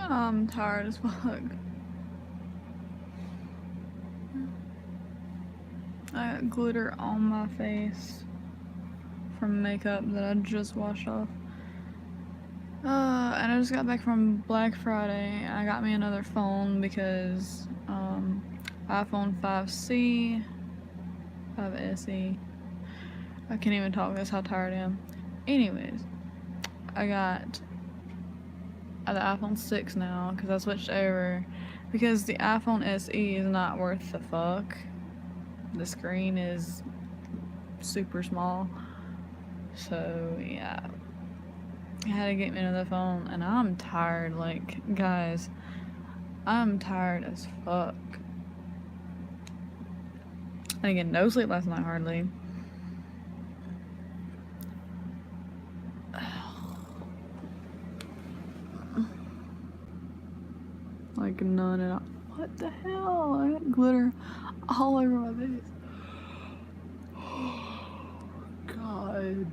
I'm tired as fuck. I got glitter on my face from makeup that I just washed off. And I just got back from Black Friday. I got me another phone because iPhone 5C, 5SE. I can't even talk. That's how tired I am. Anyways, I got the iPhone 6 now because I switched over because the iPhone SE is not worth the fuck. The screen is super small. So yeah, I had to get me another phone, and I'm tired. Like, guys, I'm tired as fuck. I didn't get no sleep last night hardly. Like none at all. What the hell? I got glitter all over my face. God.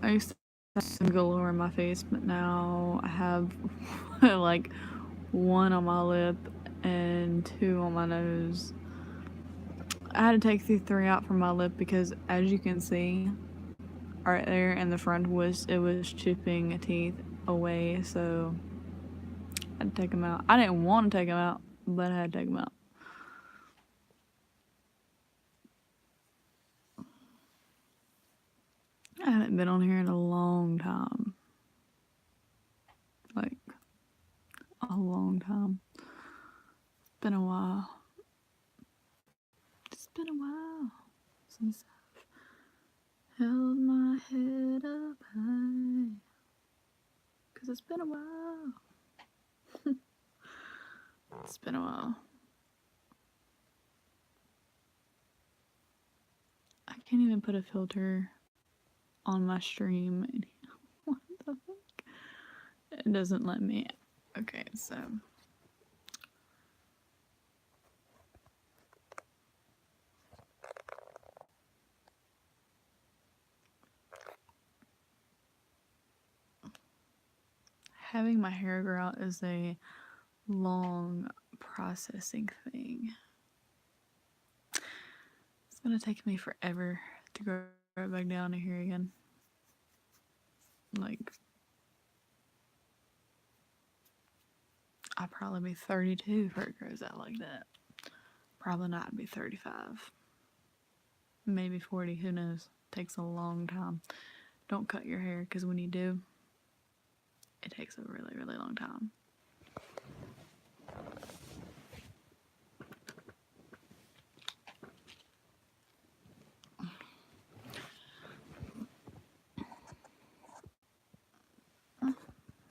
I used to have some galore in my face, but now I have like one on my lip and two on my nose. I had to take the three out from my lip because, as you can see, right there in the front it was chipping teeth away, so I had to take them out. I didn't want to take them out, but I had to take them out. I haven't been on here in a long time. Like, a long time. It's been a while. It's been a while since I've held my head up high. 'Cause it's been a while. It's been a while. I can't even put a filter on my stream. What the fuck? It doesn't let me. Okay, so. Having my hair grow out is a long processing thing. It's gonna take me forever to grow right back down to here again. Like, I'll probably be 32 before it grows out like that. Probably not be 35. Maybe 40, who knows? Takes a long time. Don't cut your hair, because when you do, it takes a really, really long time.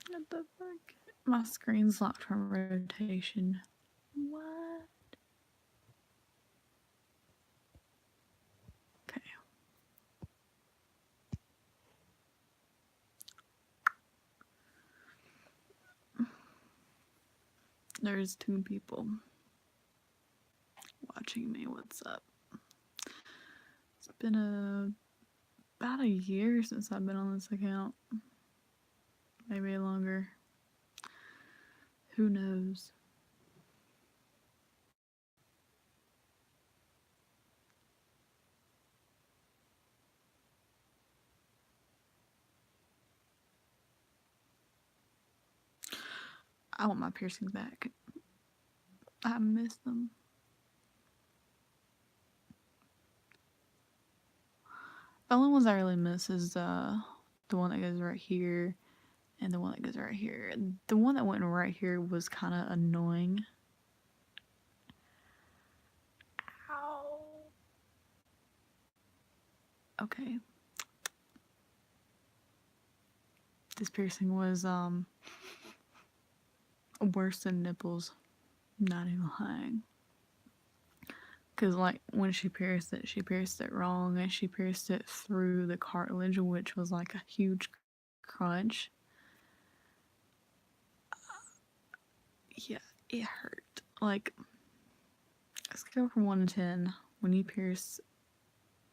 What the fuck? My screen's locked from rotation. What? Okay. There's 2 people watching me. What's up? It's been about a year since I've been on this account. Maybe longer. Who knows? I want my piercings back. I miss them. The only ones I really miss is the one that goes right here and the one that goes right here. The one that went right here was kind of annoying. Ow. Okay. This piercing was worse than Nipples. Not even lying. Because, like, when she pierced it wrong, and she pierced it through the cartilage, which was like a huge crunch. Yeah, it hurt. Like, a scale from 1 to 10, when you pierce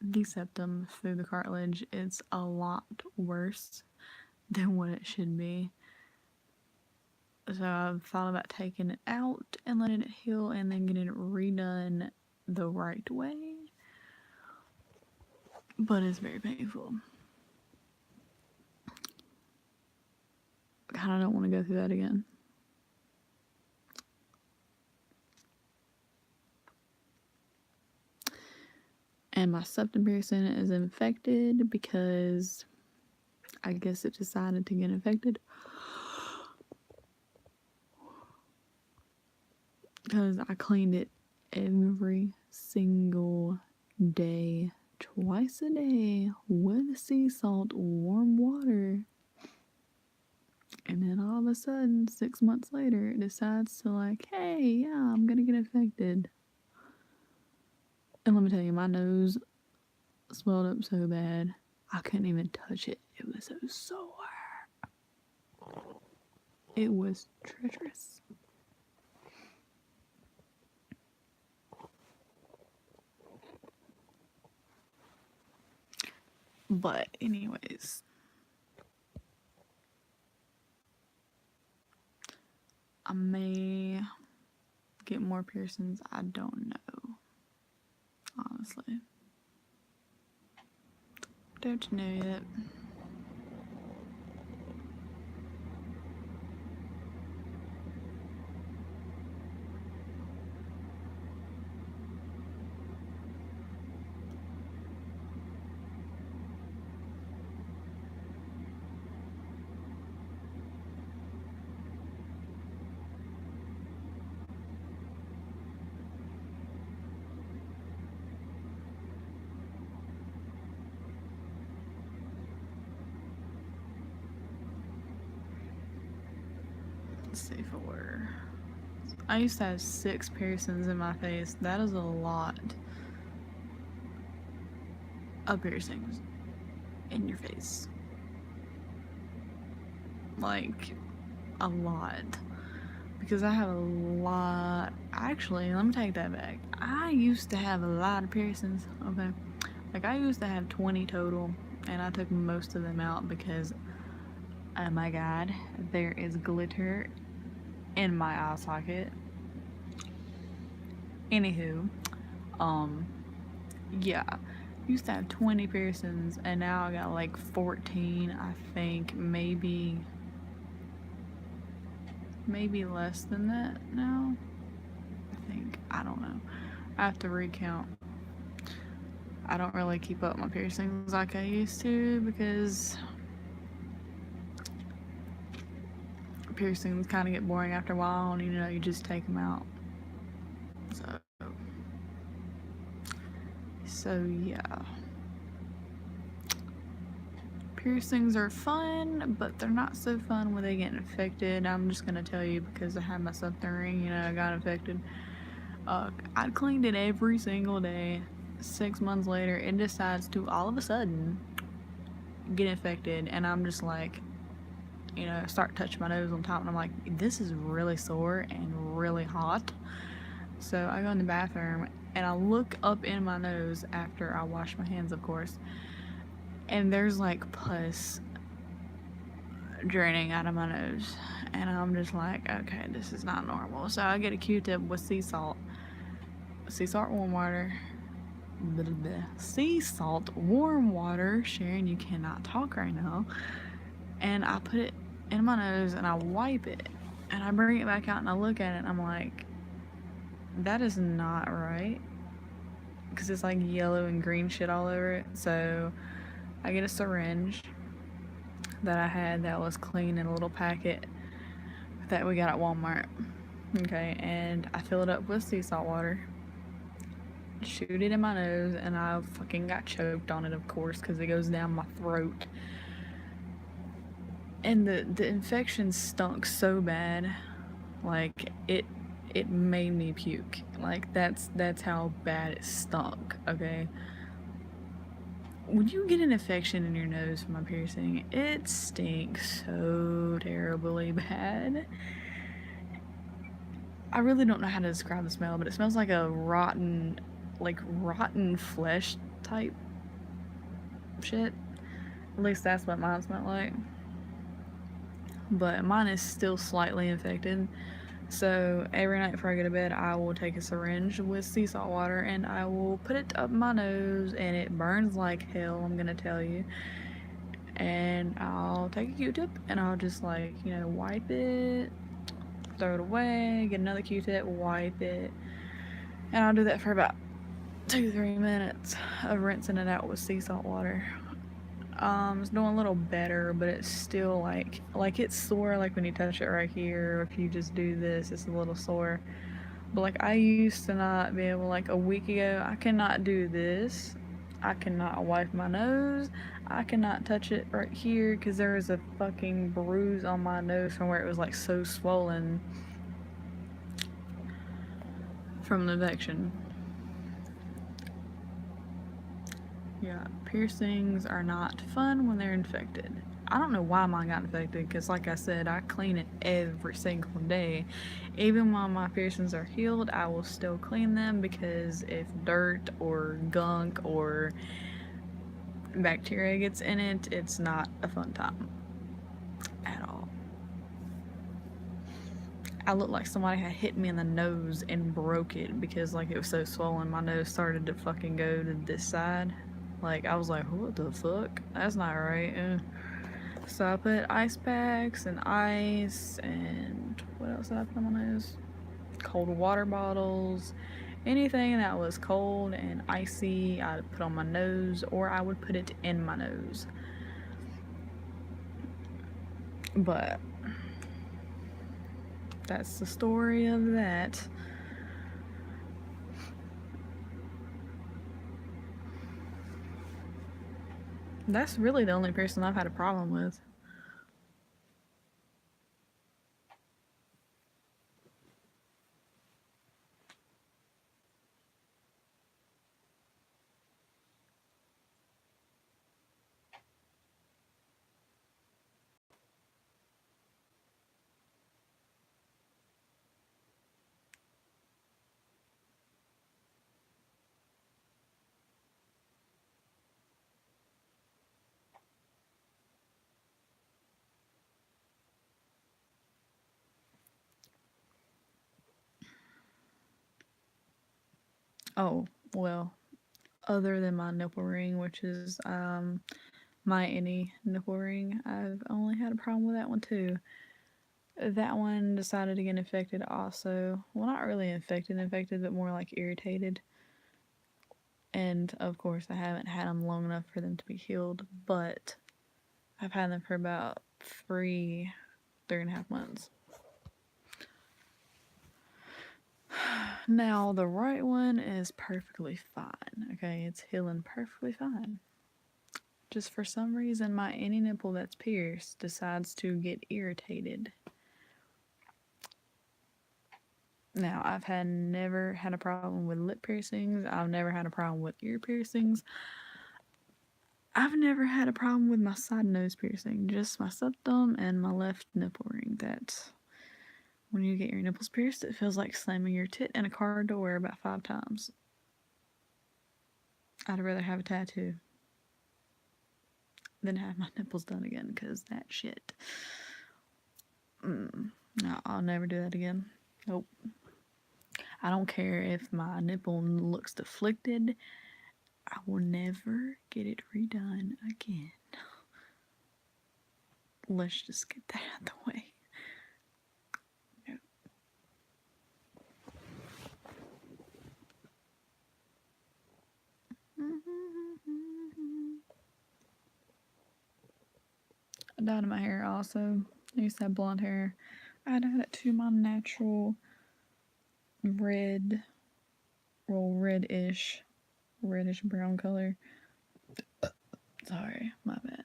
the septum through the cartilage, it's a lot worse than what it should be. So I've thought about taking it out and letting it heal and then getting it redone the right way. But it's very painful. I kind of don't want to go through that again. And my septum piercing is infected because I guess it decided to get infected. Because I cleaned it every single day, twice a day, with sea salt, warm water. And then all of a sudden, 6 months later, it decides to like, hey, yeah, I'm gonna get infected. And let me tell you, my nose swelled up so bad, I couldn't even touch it. It was so sore. It was treacherous. But anyways, I may get more piercings. I don't know. Honestly. Don't know yet. Let's see 4. I used to have 6 piercings in my face. That is a lot of piercings in your face. Like, a lot. Because I have a lot. Actually, let me take that back. I used to have a lot of piercings. Okay. Like, I used to have 20 total. And I took most of them out because, oh my god, there is glitter in my eye socket. Anywho, yeah, used to have 20 piercings and now I got like 14, I think, maybe less than that now. I think, I don't know. I have to recount. I don't really keep up my piercings like I used to because piercings kind of get boring after a while and you just take them out. So yeah. Piercings are fun, but they're not so fun when they get infected. I'm just gonna tell you because I had my septum ring, I got infected. I cleaned it every single day. 6 months later, it decides to all of a sudden get infected, and I'm just like, start touching my nose on top, and I'm like, this is really sore and really hot. So I go in the bathroom and I look up in my nose after I wash my hands, of course, and there's like pus draining out of my nose. And I'm just like, okay, this is not normal. So I get a Q-tip with sea salt, warm water, sea salt, warm water. Sharon, you cannot talk right now. And I put it in my nose and I wipe it. And I bring it back out and I look at it and I'm like, that is not right. Because it's like yellow and green shit all over it. So I get a syringe that I had that was clean in a little packet that we got at Walmart. Okay, and I fill it up with sea salt water, shoot it in my nose, and I fucking got choked on it, of course, because it goes down my throat. And the infection stunk so bad, like it made me puke. Like that's how bad it stunk. Okay. When you get an infection in your nose from a piercing, it stinks so terribly bad. I really don't know how to describe the smell, but it smells like a rotten flesh type shit. At least that's what mine smelled like. But mine is still slightly infected. So every night before I go to bed, I will take a syringe with sea salt water and I will put it up my nose, and it burns like hell, I'm gonna tell you. And I'll take a Q-tip and I'll just wipe it, throw it away, get another Q-tip, wipe it. And I'll do that for about 2-3 minutes of rinsing it out with sea salt water. It's doing a little better, but it's still like it's sore, like when you touch it right here. If you just do this, it's a little sore. But like I used to not be able, like a week ago, I cannot do this. I cannot wipe my nose. I cannot touch it right here because there is a fucking bruise on my nose from where it was like so swollen from the infection. Yeah, piercings are not fun when they're infected. I don't know why mine got infected because, like I said, I clean it every single day. Even while my piercings are healed, I will still clean them because if dirt or gunk or bacteria gets in it, it's not a fun time at all. I looked like somebody had hit me in the nose and broke it because like it was so swollen. My nose started to fucking go to this side. Like I was like, what the fuck? That's not right. So I put ice packs and ice, and what else did I put on my nose? Cold water bottles. Anything that was cold and icy, I'd put on my nose, or I would put it in my nose. But that's the story of that. That's really the only person I've had a problem with. Oh, well, other than my nipple ring, which is my any nipple ring, I've only had a problem with that one too. That one decided to get infected also. Well, not really infected, but more like irritated. And of course, I haven't had them long enough for them to be healed, but I've had them for about 3.5 months. Now, the right one is perfectly fine. Okay, it's healing perfectly fine. Just for some reason, my any nipple that's pierced decides to get irritated. Now, I've never had a problem with lip piercings. I've never had a problem with ear piercings. I've never had a problem with my side nose piercing, just my septum and my left nipple ring. That when you get your nipples pierced, it feels like slamming your tit in a car door about 5 times. I'd rather have a tattoo than have my nipples done again, because that shit. No, I'll never do that again. Nope. I don't care if my nipple looks deflected. I will never get it redone again. Let's just get that out the way. No. I dyed my hair also. I used to have blonde hair. I dyed it to my natural red, well, reddish brown color. Sorry, my bad.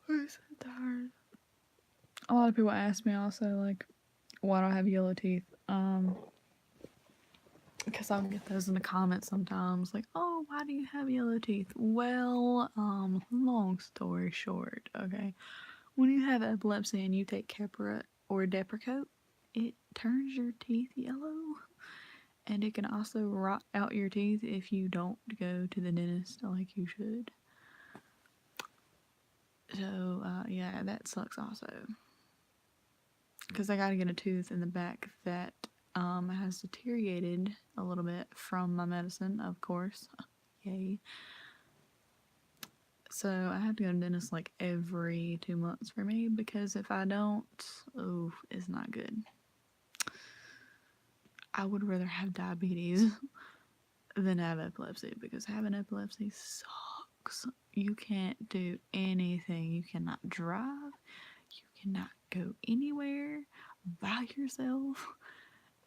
I'm so tired. A lot of people ask me also, like, why do I have yellow teeth? Because I'll get those in the comments sometimes, like, oh, why do you have yellow teeth? Well, long story short, okay, when you have epilepsy and you take Keppra or Depakote, it turns your teeth yellow, and it can also rot out your teeth if you don't go to the dentist like you should. So, yeah, that sucks also. Because I gotta get a tooth in the back that has deteriorated a little bit from my medicine, of course. Yay. So I have to go to the dentist like every 2 months for me, because if I don't, oh, it's not good. I would rather have diabetes than have epilepsy, because having epilepsy sucks. You can't do anything. You cannot drive. You cannot go anywhere by yourself.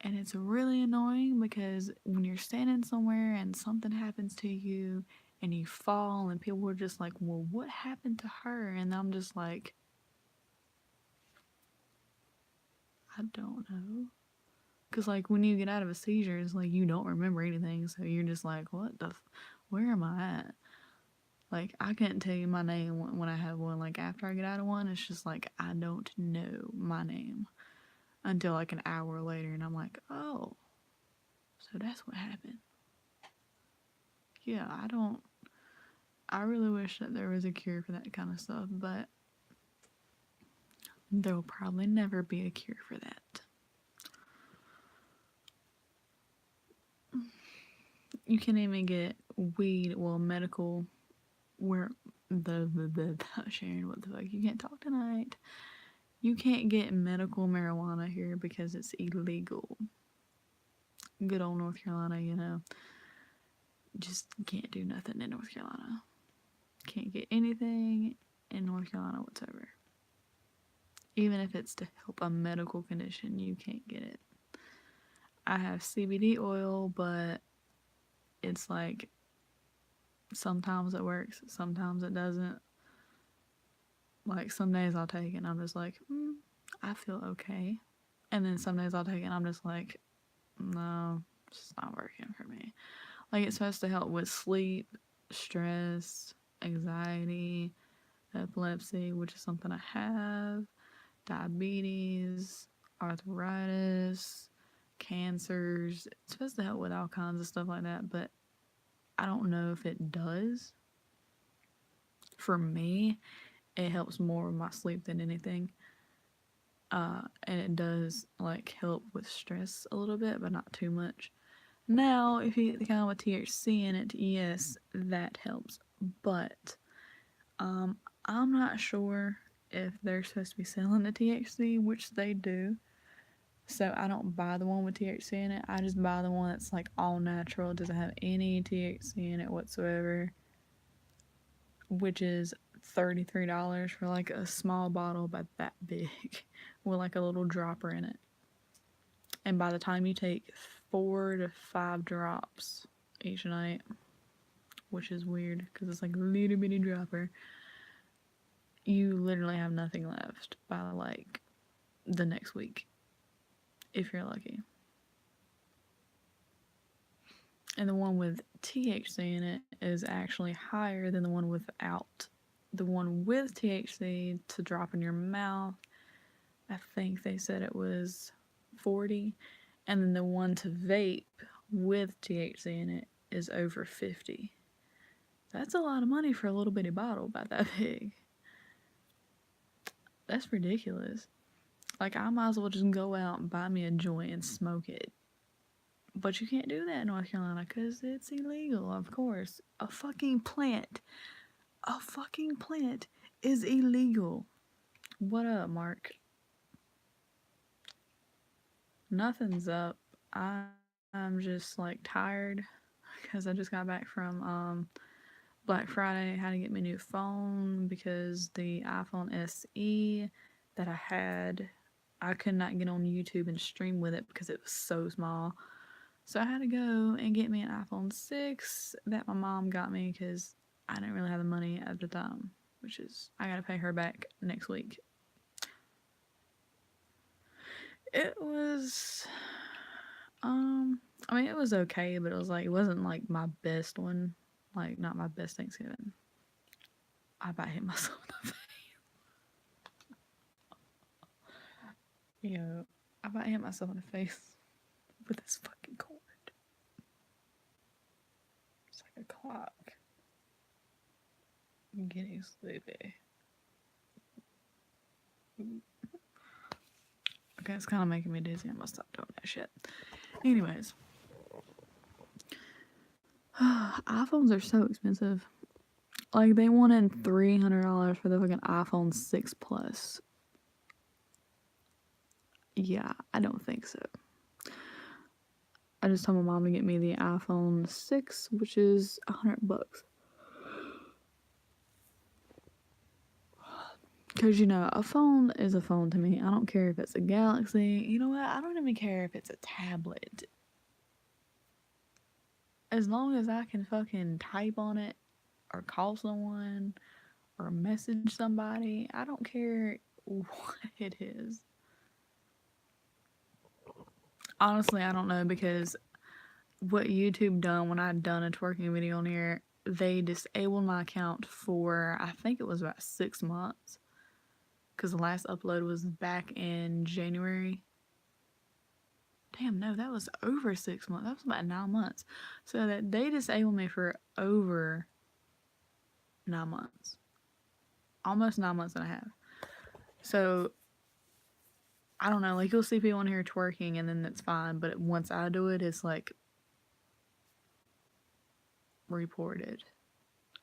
And it's really annoying, because when you're standing somewhere and something happens to you and you fall and people are just like, well, what happened to her? And I'm just like, I don't know. Because, like, when you get out of a seizure, it's like you don't remember anything. So you're just like, where am I at? Like, I can't tell you my name when I have one. Like, after I get out of one, it's just like, I don't know my name until like an hour later. And I'm like, oh, so that's what happened. Yeah, I really wish that there was a cure for that kind of stuff, but there will probably never be a cure for that. You can't even get weed, well, medical, where Sharon, what the fuck? You can't talk tonight. You can't get medical marijuana here because it's illegal. Good old North Carolina, you know. Just can't do nothing in North Carolina. Can't get anything in North Carolina whatsoever. Even if it's to help a medical condition, you can't get it. I have CBD oil, but it's like sometimes it works, sometimes it doesn't. Like, some days I'll take it and I'm just like, I feel okay. And then some days I'll take it and I'm just like, no, it's not working for me. Like, it's supposed to help with sleep, stress, anxiety, epilepsy, which is something I have, diabetes, arthritis, cancers. It's supposed to help with all kinds of stuff like that, but I don't know if it does. For me, it helps more with my sleep than anything. And it does like help with stress a little bit, but not too much. Now, if you get the kind with THC in it, yes, that helps. But I'm not sure if they're supposed to be selling the THC, which they do. So I don't buy the one with THC in it. I just buy the one that's like all natural, doesn't have any THC in it whatsoever, which is $33 for like a small bottle about that big with like a little dropper in it. And by the time you take 4 to 5 drops each night, which is weird because it's like a little bitty dropper, you literally have nothing left by like the next week, if you're lucky. And the one with THC in it is actually higher than the one without. The one with THC to drop in your mouth, I think they said it was 40. And then the one to vape with THC in it is over 50. That's a lot of money for a little bitty bottle about that big. That's ridiculous. Like, I might as well just go out and buy me a joint and smoke it. But you can't do that in North Carolina because it's illegal, of course. A fucking plant is illegal. What up, Mark? Nothing's up. I'm just like tired because I just got back from Black Friday. I had to get me a new phone because the iPhone SE that I had, I could not get on YouTube and stream with it because it was so small. So I had to go and get me an iPhone 6 that my mom got me because I didn't really have the money at the time, which is, I gotta pay her back next week. It was, I mean, it was okay, but it wasn't like my best one, like not my best Thanksgiving. I about hit myself in the face. Yo, I about hit myself in the face with this fucking cord. It's like a clock. I'm getting sleepy. Okay, it's kind of making me dizzy. I'm gonna stop doing that shit. Anyways, iPhones are so expensive. Like, they wanted $300 for the fucking iPhone 6 Plus. Yeah, I don't think so. I just told my mom to get me the iPhone 6, which is $100. Because, you know, a phone is a phone to me. I don't care if it's a Galaxy. You know what? I don't even care if it's a tablet. As long as I can fucking type on it or call someone or message somebody, I don't care what it is. Honestly, I don't know, because what YouTube done when I done a twerking video on here, they disabled my account for, I think it was about 6 months. Because the last upload was back in January. Damn, no, that was over 6 months. That was about 9 months. So that they disabled me for over 9 months. Almost 9 months and a half. So, I don't know, like, you'll see people on here twerking and then that's fine. But once I do it, it's like reported.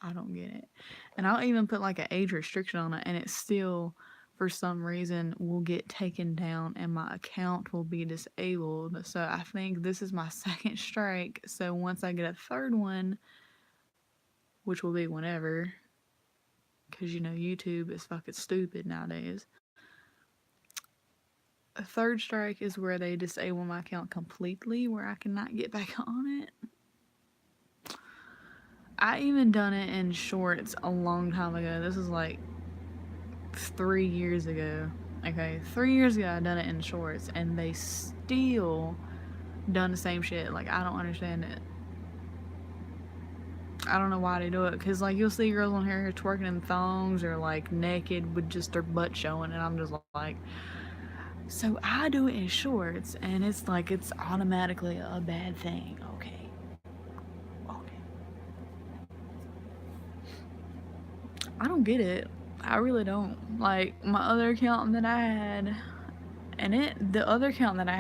I don't get it. And I'll even put like an age restriction on it, and it still, for some reason, will get taken down and my account will be disabled. So I think this is my second strike. So once I get a third one, which will be whenever, because you know YouTube is fucking stupid nowadays. A third strike is where they disable my account completely, where I cannot get back on it. I even done it in shorts a long time ago. This is like 3 years ago. Okay, 3 years ago I done it in shorts, and they still done the same shit. Like, I don't understand it. I don't know why they do it, because like you'll see girls on here twerking in thongs or like naked with just their butt showing, and I'm just like, so I do it in shorts, and it's like it's automatically a bad thing. Okay. I don't get it. I really don't. Like, my other account that I had, and the other account that I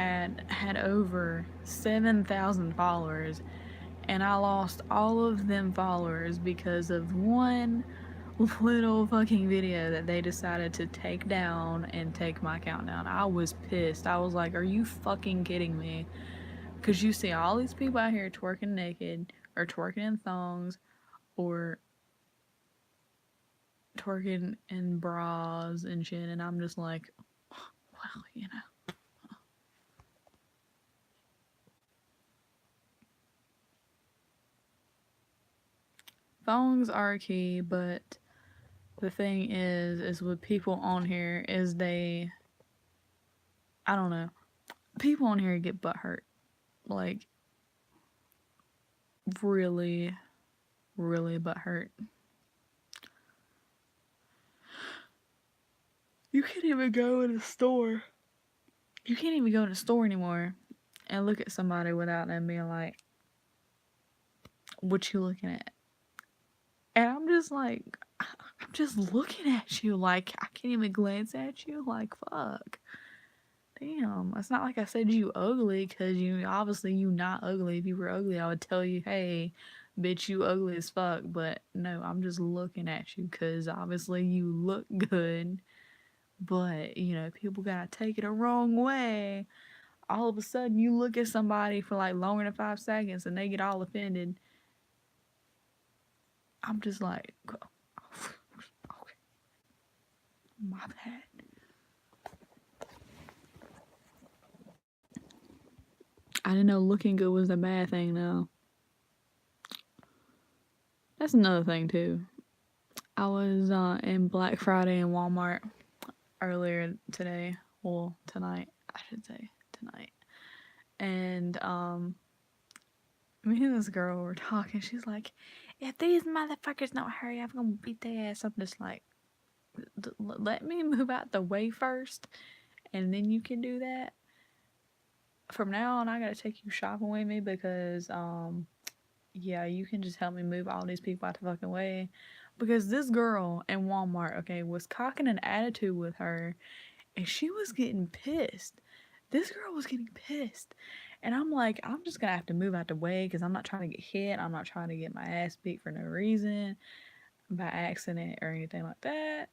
had over 7,000 followers, and I lost all of them followers because of one little fucking video that they decided to take down and take my account down. I was pissed. I was like, are you fucking kidding me? Because you see all these people out here twerking naked, or twerking in thongs, or twerking in bras and shit, and I'm just like, well, you know. Thongs are key, but the thing is with people on here is they I don't know. People on here get butt hurt. Like, really, really butt hurt. You can't even go in a store. You can't even go in a store anymore and look at somebody without them being like, what you looking at? And I'm just like, I'm just looking at you. Like, I can't even glance at you. Like, fuck. Damn. It's not like I said you ugly, because you obviously you not ugly. If you were ugly, I would tell you, hey, bitch, you ugly as fuck. But no, I'm just looking at you because obviously you look good. But, you know, people gotta take it a wrong way. All of a sudden, you look at somebody for like longer than 5 seconds and they get all offended. I'm just like, okay, my bad. I didn't know looking good was a bad thing, though. That's another thing, too. I was in Black Friday in Walmart earlier today. Well, tonight, I should say. Tonight. And me and this girl were talking. She's like, if these motherfuckers don't hurry up, I'm gonna beat their ass. I'm just like, let me move out the way first, and then you can do that. From now on, I gotta take you shopping with me because, yeah, you can just help me move all these people out the fucking way. Because this girl in Walmart, okay, was cocking an attitude with her, and she was getting pissed. This girl was getting pissed. And I'm like, I'm just gonna have to move out the way because I'm not trying to get hit. I'm not trying to get my ass beat for no reason, by accident or anything like that.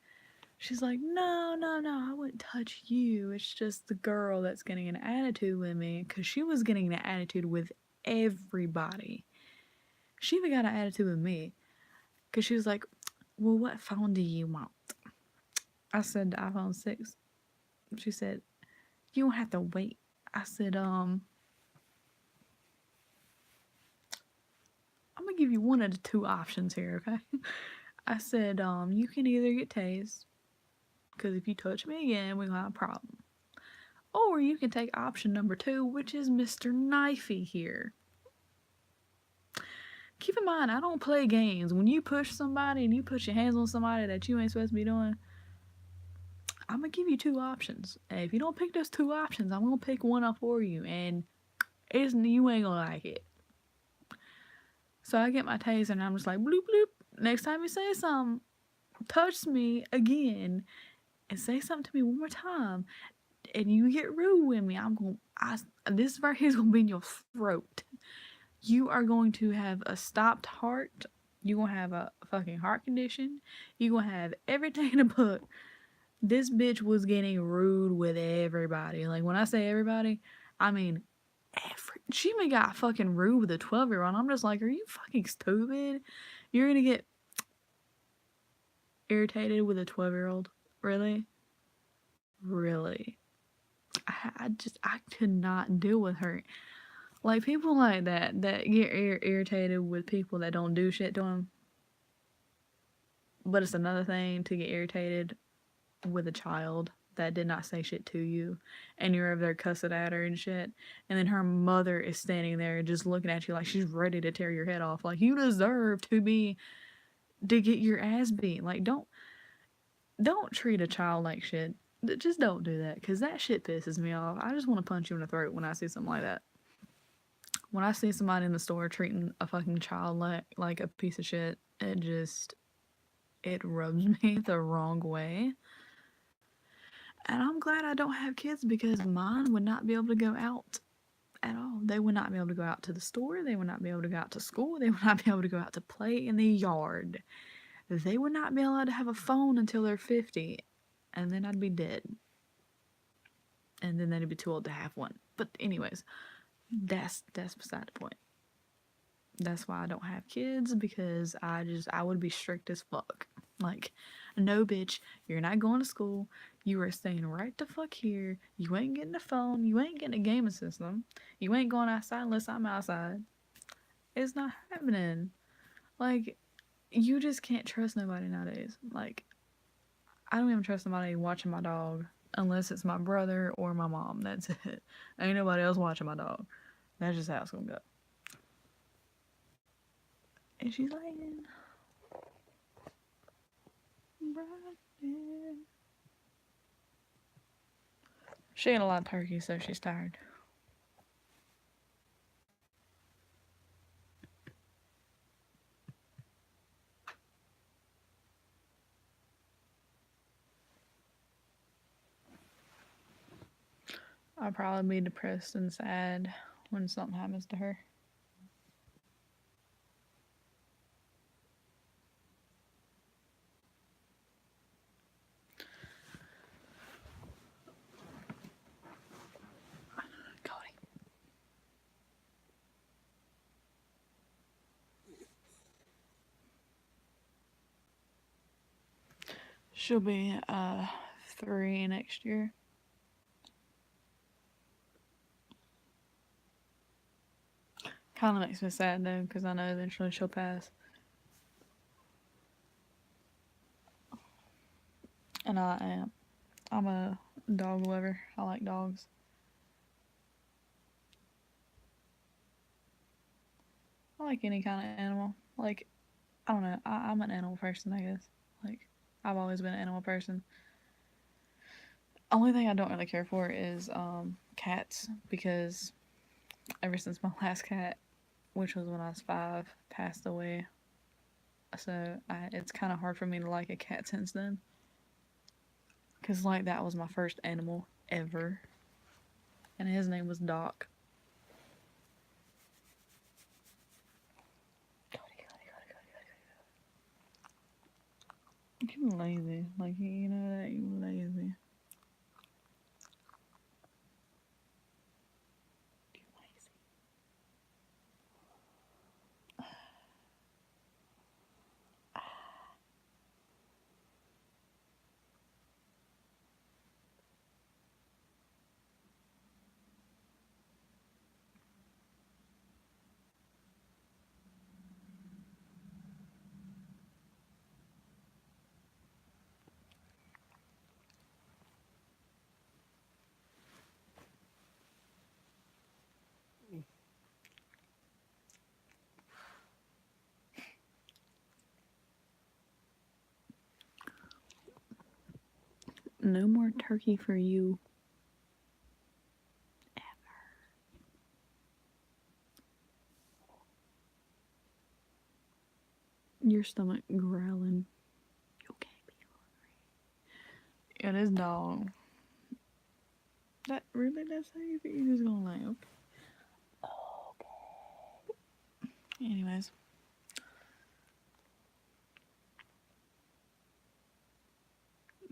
She's like, no, no, no, I wouldn't touch you. It's just the girl that's getting an attitude with me. Because she was getting an attitude with everybody. She even got an attitude with me. Because she was like, well, what phone do you want? I said, the iPhone 6. She said, you don't have to wait. I said, I'm going to give you one of the two options here, okay? I said, you can either get tased, because if you touch me again, we're going to have a problem. Or you can take option number 2, which is Mr. Knifey here. Keep in mind, I don't play games. When you push somebody and you put your hands on somebody that you ain't supposed to be doing, I'm going to give you 2 options. And if you don't pick those 2 options, I'm going to pick one up for you. And you ain't going to like it. So I get my taser and I'm just like, bloop, bloop. Next time you say something, touch me again and say something to me one more time, and you get rude with me, this right here is going to be in your throat. You are going to have a stopped heart. You're going to have a fucking heart condition. You're going to have everything in the book. This bitch was getting rude with everybody. Like, when I say everybody, I mean she even got fucking rude with a 12-year-old. I'm just like, are you fucking stupid? You're gonna get irritated with a 12-year-old? Really? Really? I could not deal with her. Like, people like that get irritated with people that don't do shit to them. But it's another thing to get irritated with a child that did not say shit to you, and you're over there cussing at her and shit, and then her mother is standing there just looking at you like she's ready to tear your head off. Like, you deserve to get your ass beat. Like, don't treat a child like shit. Just don't do that, because that shit pisses me off. I just want to punch you in the throat when I see something like that. When I see somebody in the store treating a fucking child like a piece of shit, it rubs me the wrong way. And I'm glad I don't have kids, because mine would not be able to go out at all. They would not be able to go out to the store. They would not be able to go out to school. They would not be able to go out to play in the yard. They would not be allowed to have a phone until they're 50. And then I'd be dead. And then they'd be too old to have one. But anyways, that's beside the point. That's why I don't have kids, because I would be strict as fuck. Like, no, bitch, you're not going to school. You are staying right the fuck here. You ain't getting a phone. You ain't getting a gaming system. You ain't going outside unless I'm outside. It's not happening. Like, you just can't trust nobody nowadays. Like, I don't even trust somebody watching my dog. unless it's my brother or my mom. That's it. Ain't nobody else watching my dog. That's just how it's gonna go. And she's laying right there. She ate a lot of turkey, so she's tired. I'll probably be depressed and sad when something happens to her. Cody. She'll be 3 next year. Kind of makes me sad though, because I know eventually she'll pass. And I'm a dog lover. I like dogs. I like any kind of animal. Like, I don't know. I'm an animal person, I guess. Like, I've always been an animal person. Only thing I don't really care for is cats, because ever since my last cat, which was when I was 5, passed away. So it's kind of hard for me to like a cat since then. Because, like, that was my first animal ever. And his name was Doc. You're lazy. Like, you know that you're lazy. No more turkey for you. Ever. Your stomach growling. You can't be hungry. Yeah, this dog. That really does say if you're just gonna like, okay. Anyways.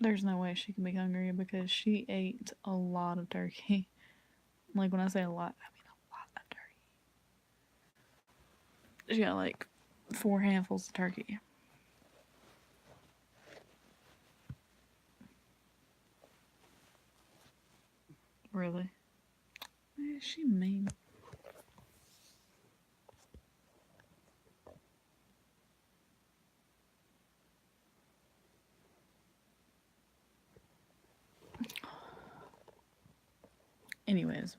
There's no way she can be hungry because she ate a lot of turkey. Like, when I say a lot, I mean a lot of turkey. She got like 4 handfuls of turkey. Really? Is she mean? Anyways.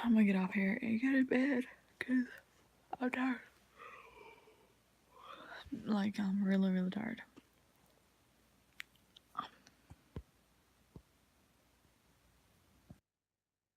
I'm gonna get off here and go to bed because I'm tired. Like, I'm really, really tired.